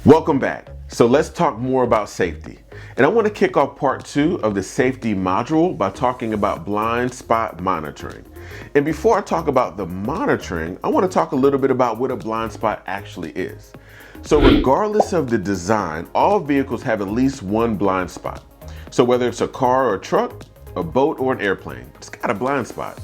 Welcome back. So let's talk more about safety. And I want to kick off part 2 of the safety module by talking about blind spot monitoring. And before I talk about the monitoring, I want to talk a little bit about what a blind spot actually is. So regardless of the design, all vehicles have at least one blind spot. So whether it's a car or a truck, a boat or an airplane, it's got a blind spot.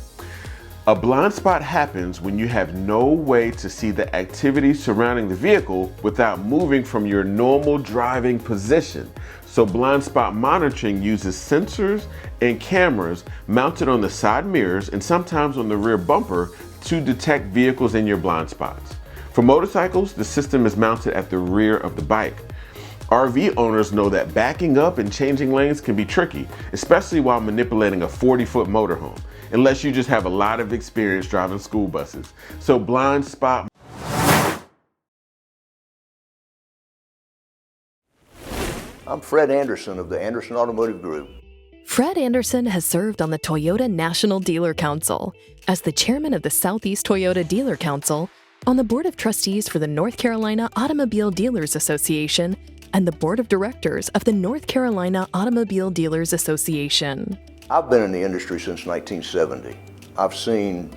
A blind spot happens when you have no way to see the activity surrounding the vehicle without moving from your normal driving position. So blind spot monitoring uses sensors and cameras mounted on the side mirrors and sometimes on the rear bumper to detect vehicles in your blind spots. For motorcycles, the system is mounted at the rear of the bike. RV owners know that backing up and changing lanes can be tricky, especially while manipulating a 40-foot motorhome, unless you just have a lot of experience driving school buses. So blind spot. I'm Fred Anderson of the Anderson Automotive Group. Fred Anderson has served on the Toyota National Dealer Council as the chairman of the Southeast Toyota Dealer Council, on the board of trustees for the North Carolina Automobile Dealers Association, and the board of directors of the North Carolina Automobile Dealers Association. I've been in the industry since 1970. I've seen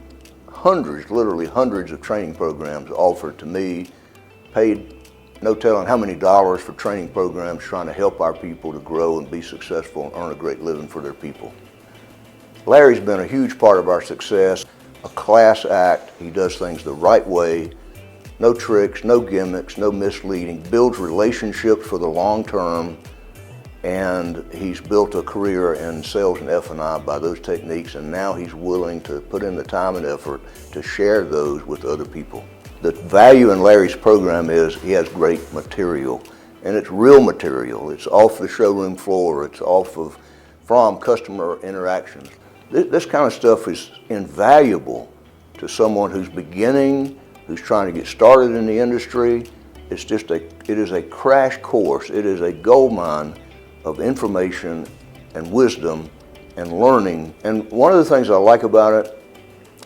hundreds, literally hundreds of training programs offered to me, paid no telling how many dollars for training programs trying to help our people to grow and be successful and earn a great living for their people. Larry's been a huge part of our success, a class act. He does things the right way, no tricks, no gimmicks, no misleading, builds relationships for the long term, and he's built a career in sales and F&I by those techniques, and now he's willing to put in the time and effort to share those with other people. The value in Larry's program is he has great material, and it's real material. It's off the showroom floor, it's from customer interactions. This kind of stuff is invaluable to someone who's beginning, who's trying to get started in the industry. It is a crash course. It is a gold mine of information and wisdom and learning. And one of the things I like about it,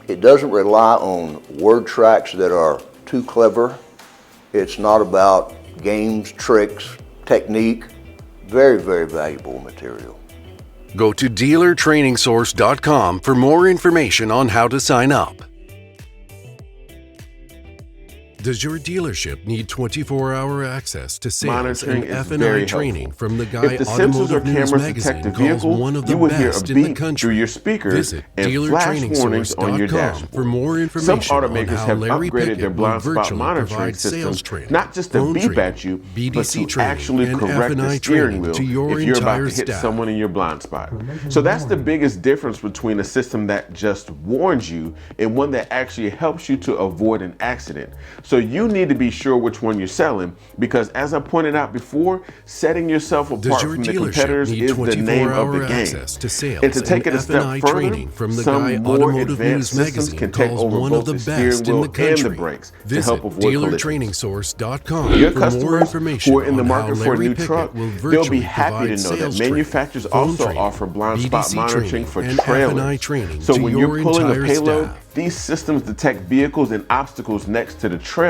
it doesn't rely on word tracks that are too clever. It's not about games, tricks, technique. Very, very valuable material. Go to dealertrainingsource.com for more information on how to sign up. Does your dealership need 24-hour access to sales Monitoring and is F&I very training helpful. from the guy If the sensors or Automotive News cameras Magazine detect the calls vehicle, one of the you will hear a best in the beep country? through your speakers Visit and flash warnings on your dealertrainingsource.com dashboard. for more Some information on automakers how have Larry upgraded Pickett their will blind spot virtually monitoring provide systems, sales training, not just to phone beep training, at you, but BDC to training, actually and correct the F&I steering training wheel to your if you're about entire to hit staff. someone in your blind spot. So that's the biggest difference between a system that just warns you and one that actually helps you to avoid an accident. So you need to be sure which one you're selling, because as I pointed out before, setting yourself apart your from the dealership competitors need is the name of the 24-hour game. access to sales And to take it a and step F&I further, training from the some guy more Automotive advanced News systems Magazine can take calls over one both of the the steering best in wheel the and country. the brakes to Visit help avoid collisions. dealertrainingsource.com Your for more customers information who are in the on how market for a Larry new Pickett truck, will they'll be virtually happy to provide know sales that training, manufacturers phone also training, offer blind spot BDC monitoring training, for and F&I trailers. training So to when your you're pulling a entire payload, staff. these systems detect vehicles and obstacles next to the trailer.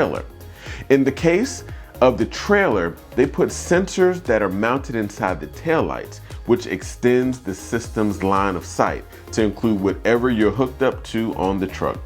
In the case of the trailer, they put sensors that are mounted inside the taillights, which extends the system's line of sight to include whatever you're hooked up to on the truck.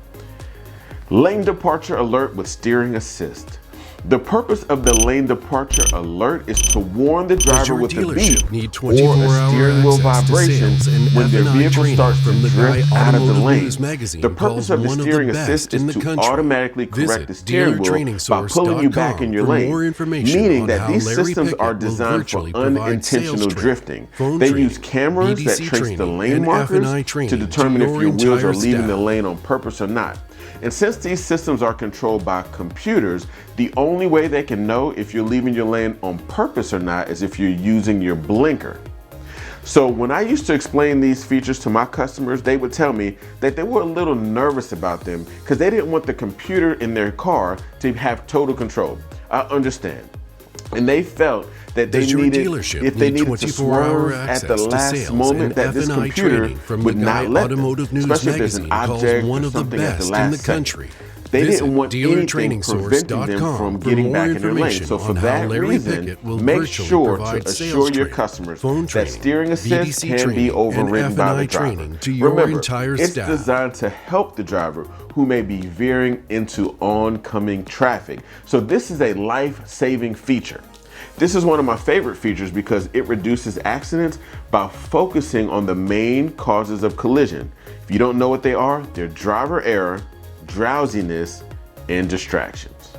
Lane departure alert with steering assist. The purpose of the lane departure alert is to warn the driver with a beep need or a steering wheel vibration when their vehicle starts to drift out of the lane. The purpose of the steering assist is to automatically correct the steering wheel by pulling you back in your lane, meaning that these systems are designed for unintentional drifting. They use cameras that trace the lane markers to determine if your wheels are leaving the lane on purpose or not. And since these systems are controlled by computers, the only way they can know if you're leaving your lane on purpose or not is if you're using your blinker. So when I used to explain these features to my customers, they would tell me that they were a little nervous about them because they didn't want the computer in their car to have total control. I understand. And they felt that they needed, if they needed to swerve at the last moment, that this computer would not let them, especially if there's an object or something at the last second. They Visit didn't want anything preventing them from getting back in their lane. So for that reason, make sure to assure your customers that steering assist can be overridden by the driver. Remember, it's designed to help the driver who may be veering into oncoming traffic. So this is a life-saving feature. This is one of my favorite features because it reduces accidents by focusing on the main causes of collision. If you don't know what they are, they're driver error, drowsiness, and distractions.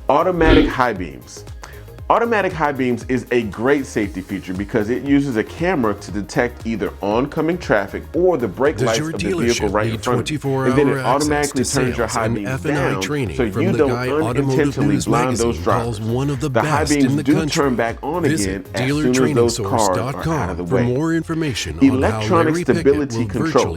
Automatic high beams. Automatic high beams is a great safety feature because it uses a camera to detect either oncoming traffic or the brake lights of the vehicle right in front of you. And then it automatically turns your high beams down so you don't unintentionally blind those drivers. The high beams do turn back on again as soon as those cars are out of the way. Electronic stability control.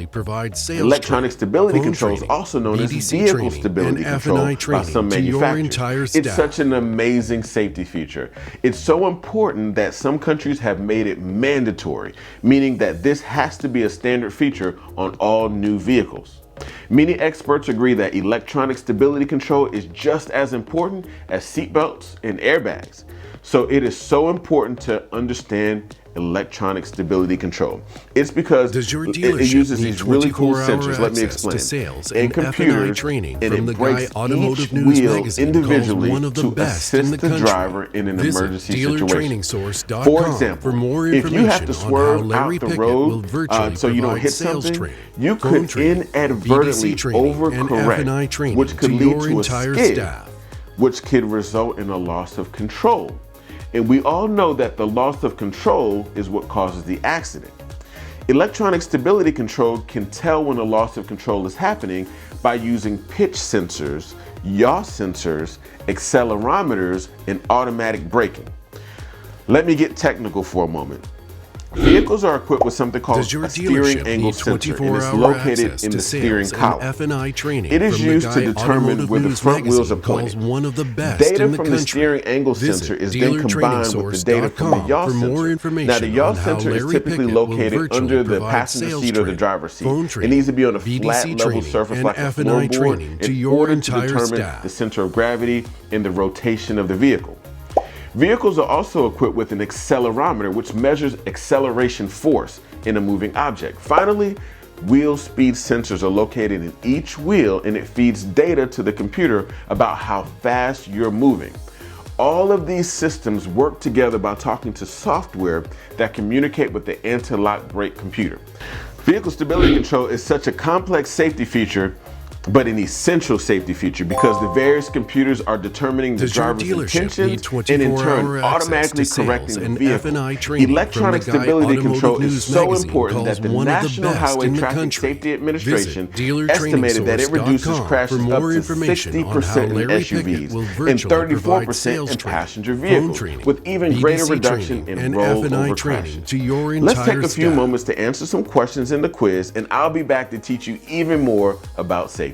Electronic stability control is also known as vehicle stability control by some manufacturers. It's such an amazing safety feature. It's so important that some countries have made it mandatory, meaning that this has to be a standard feature on all new vehicles. Many experts agree that electronic stability control is just as important as seatbelts and airbags. So it is so important to understand electronic stability control. It's because it uses these really cool sensors, let me explain, and computers, and it breaks each wheel individually to assist the driver in an emergency situation. For example, if you have to swerve out the road so you don't hit something, you could inadvertently overcorrect, which could lead to a skid, which could result in a loss of control. And we all know that the loss of control is what causes the accident. Electronic stability control can tell when a loss of control is happening by using pitch sensors, yaw sensors, accelerometers, and automatic braking. Let me get technical for a moment. Vehicles are equipped with something called a steering angle sensor, and it's located in the steering column. It is used to determine where the front wheels are pointed. Data from the steering angle sensor is then combined with the data from the yaw sensor. Now, the yaw sensor is typically located under the passenger seat or the driver's seat. It needs to be on a flat, level surface like a floorboard in order to determine the center of gravity and the rotation of the vehicle. Vehicles are also equipped with an accelerometer, which measures acceleration force in a moving object. Finally, wheel speed sensors are located in each wheel, and it feeds data to the computer about how fast you're moving. All of these systems work together by talking to software that communicate with the anti-lock brake computer. Vehicle stability control is such a complex safety feature, but an essential safety feature because the various computers are determining the driver's intentions and in turn automatically correcting the vehicle. Electronic stability control is so important that the National Highway Traffic Safety Administration estimated that it reduces crashes up to 60% in SUVs and 34% in passenger vehicles, with even greater reduction in rollover crashes. Let's take a few moments to answer some questions in the quiz, and I'll be back to teach you even more about safety.